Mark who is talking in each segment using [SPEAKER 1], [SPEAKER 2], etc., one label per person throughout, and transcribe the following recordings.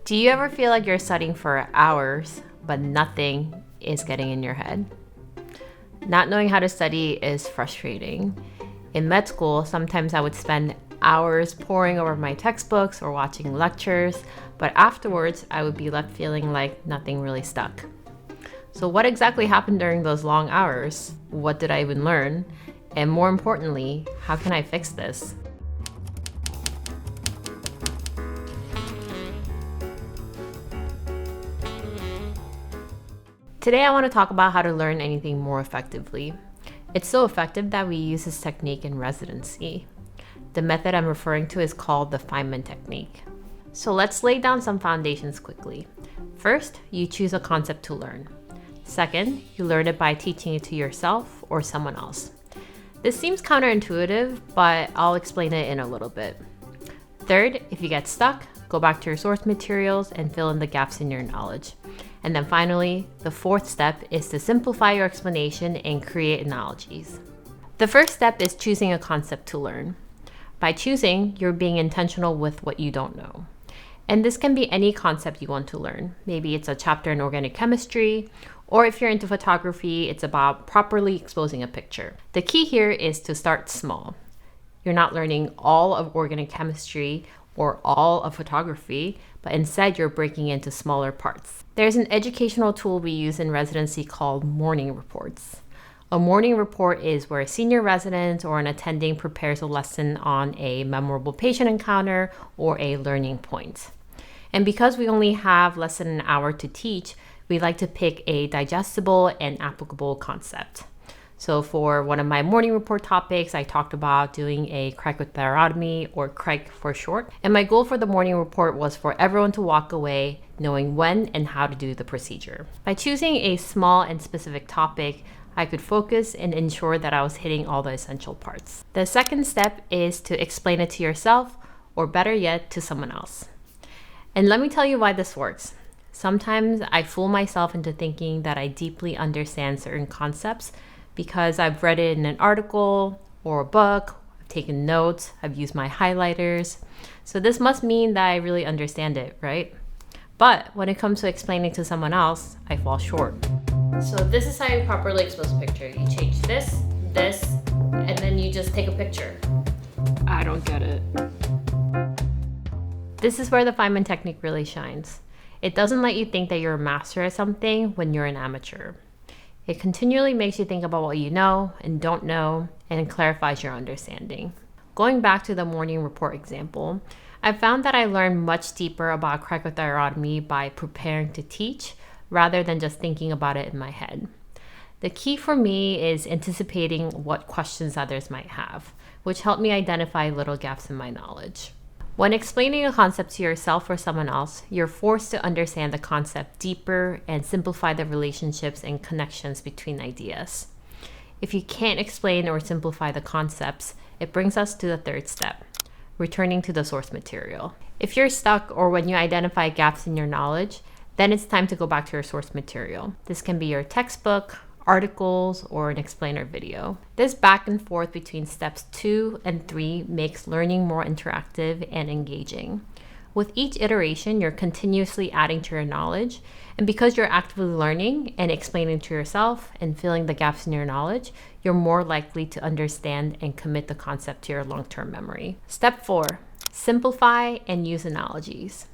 [SPEAKER 1] Do you ever feel like you're studying for hours, but nothing is getting in your head? Not knowing how to study is frustrating. In med school, sometimes I would spend hours poring over my textbooks or watching lectures, but afterwards I would be left feeling like nothing really stuck. So what exactly happened during those long hours? What did I even learn? And more importantly, how can I fix this? Today I want to talk about how to learn anything more effectively. It's so effective that we use this technique in residency. The method I'm referring to is called the Feynman technique. So let's lay down some foundations quickly. First, you choose a concept to learn. Second, you learn it by teaching it to yourself or someone else. This seems counterintuitive, but I'll explain it in a little bit. Third, if you get stuck, go back to your source materials and fill in the gaps in your knowledge. And then finally, the fourth step is to simplify your explanation and create analogies. The first step is choosing a concept to learn. By choosing, you're being intentional with what you don't know. And this can be any concept you want to learn. Maybe it's a chapter in organic chemistry, or if you're into photography, it's about properly exposing a picture. The key here is to start small. You're not learning all of organic chemistry or all of photography, but instead you're breaking into smaller parts. There's an educational tool we use in residency called morning reports. A morning report is where a senior resident or an attending prepares a lesson on a memorable patient encounter or a learning point. And because we only have less than an hour to teach, we like to pick a digestible and applicable concept. So for one of my morning report topics, I talked about doing a cricothyrotomy, or cric for short. And my goal for the morning report was for everyone to walk away knowing when and how to do the procedure. By choosing a small and specific topic, I could focus and ensure that I was hitting all the essential parts. The second step is to explain it to yourself, or better yet, to someone else. And let me tell you why this works. Sometimes I fool myself into thinking that I deeply understand certain concepts because I've read it in an article or a book, I've taken notes, I've used my highlighters. So this must mean that I really understand it, right? But when it comes to explaining to someone else, I fall short. So this is how you properly expose a picture. You change this, and then you just take a picture. I don't get it. This is where the Feynman technique really shines. It doesn't let you think that you're a master at something when you're an amateur. It continually makes you think about what you know and don't know, and clarifies your understanding. Going back to the morning report example, I found that I learned much deeper about cricothyrotomy by preparing to teach rather than just thinking about it in my head. The key for me is anticipating what questions others might have, which helped me identify little gaps in my knowledge. When explaining a concept to yourself or someone else, you're forced to understand the concept deeper and simplify the relationships and connections between ideas. If you can't explain or simplify the concepts, it brings us to the third step, returning to the source material. If you're stuck or when you identify gaps in your knowledge, then it's time to go back to your source material. This can be your textbook, articles, or an explainer video. This back and forth between steps 2 and 3 makes learning more interactive and engaging. With each iteration, you're continuously adding to your knowledge, and because you're actively learning and explaining to yourself and filling the gaps in your knowledge, you're more likely to understand and commit the concept to your long-term memory. Step 4, simplify and use analogies.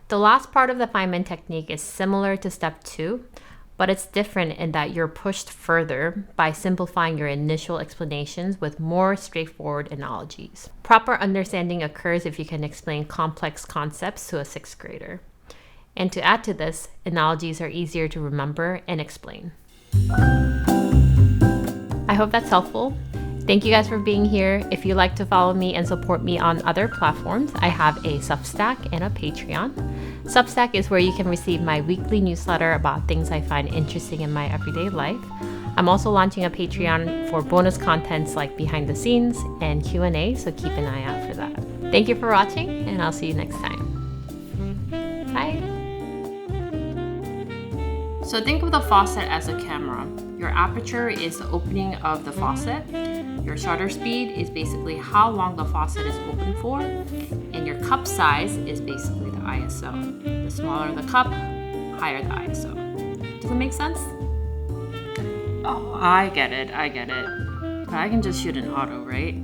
[SPEAKER 1] The last part of the Feynman technique is similar to step 2, but it's different in that you're pushed further by simplifying your initial explanations with more straightforward analogies. Proper understanding occurs if you can explain complex concepts to a 6th grader. And to add to this, analogies are easier to remember and explain. I hope that's helpful. Thank you guys for being here. If you'd like to follow me and support me on other platforms, I have a Substack and a Patreon. Substack is where you can receive my weekly newsletter about things I find interesting in my everyday life. I'm also launching a Patreon for bonus contents like behind the scenes and Q&A, so keep an eye out for that. Thank you for watching, and I'll see you next time. Bye. So think of the faucet as a camera. Your aperture is the opening of the faucet. Your shutter speed is basically how long the faucet is open for, and your cup size is basically the
[SPEAKER 2] ISO. The smaller the cup, higher the ISO. Does it make sense? Oh, I get it. But I can just shoot an auto, right?